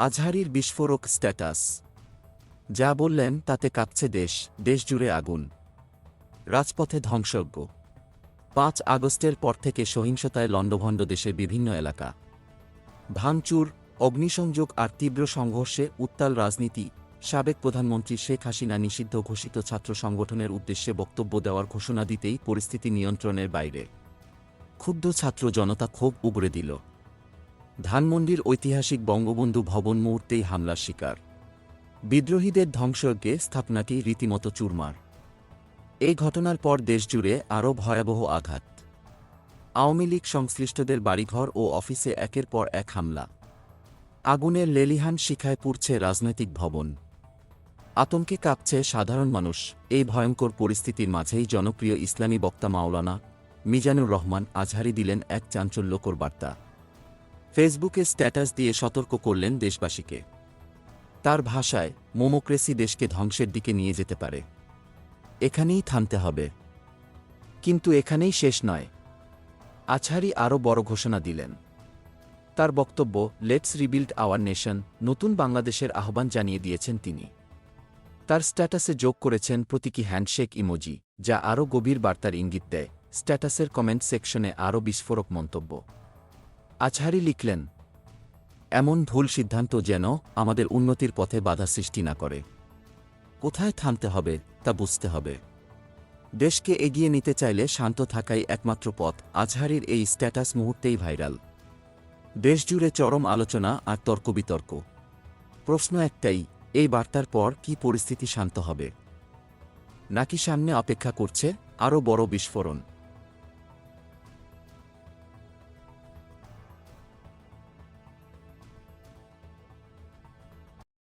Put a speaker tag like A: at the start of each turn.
A: আজহারীর বিস্ফোরক স্ট্যাটাস। যা বললেন তাতে কাঁপছে দেশ, দেশ জুড়ে আগুন, রাজপথে ধ্বংসযজ্ঞ। ৫ আগস্টের পর থেকে সহিংসতায় লণ্ডভণ্ড দেশের বিভিন্ন এলাকা। ভাঙচুর, অগ্নিসংযোগ আর তীব্র সংঘর্ষে উত্তাল রাজনীতি। সাবেক প্রধানমন্ত্রী শেখ হাসিনা নিষিদ্ধ ঘোষিত ছাত্র সংগঠনের উদ্দেশ্যে বক্তব্য দেওয়ার ঘোষণা দিতেই পরিস্থিতি নিয়ন্ত্রণের বাইরে। ক্ষুব্ধ ছাত্র জনতা ক্ষোভ উগরে দিল। ধানমন্ডির ঐতিহাসিক বঙ্গবন্ধু ভবন মুহূর্তেই হামলার শিকার। বিদ্রোহীদের ধ্বংসযজ্ঞে স্থাপনাটি রীতিমতো চুরমার। এই ঘটনার পর দেশজুড়ে আরও ভয়াবহ আঘাত। আওয়ামী লীগ সংশ্লিষ্টদের বাড়িঘর ও অফিসে একের পর এক হামলা। আগুনের লেলিহান শিখায় পুড়ছে রাজনৈতিক ভবন। আতঙ্কে কাঁপছে সাধারণ মানুষ। এই ভয়ঙ্কর পরিস্থিতির মাঝেই জনপ্রিয় ইসলামী বক্তা মাওলানা মিজানুর রহমান আজহারী দিলেন এক চাঞ্চল্যকর বার্তা। ফেসবুকে স্ট্যাটাস দিয়ে সতর্ক করলেন দেশবাসীকে। তার ভাষায়, মোমোক্রেসি দেশকে ধ্বংসের দিকে নিয়ে যেতে পারে। এখানেই থামতে হবে। কিন্তু এখানেই শেষ নয়। আজহারী আরও বড় ঘোষণা দিলেন। তার বক্তব্য, লেটস রিবিল্ড আওয়ার নেশন, নতুন বাংলাদেশের আহ্বান জানিয়ে দিয়েছেন তিনি। তার স্ট্যাটাসে যোগ করেছেন প্রতীকী হ্যান্ডশেক ইমোজি, যা আরও গভীর বার্তার ইঙ্গিত দেয়। স্ট্যাটাসের কমেন্ট সেকশনে আরও বিস্ফোরক মন্তব্য। আজহারী লিখলেন, এমন ভুল সিদ্ধান্ত যেন আমাদের উন্নতির পথে বাধা সৃষ্টি না করে। কোথায় থামতে হবে তা বুঝতে হবে। দেশকে এগিয়ে নিতে চাইলে শান্ত থাকাই একমাত্র পথ। আজহারীর এই স্ট্যাটাস মুহূর্তেই ভাইরাল। দেশজুড়ে চরম আলোচনা আর তর্কবিতর্ক। প্রশ্ন একটাই, এই বার্তার পর কি পরিস্থিতি শান্ত হবে, নাকি সামনে অপেক্ষা করছে আরও বড় বিস্ফোরণ?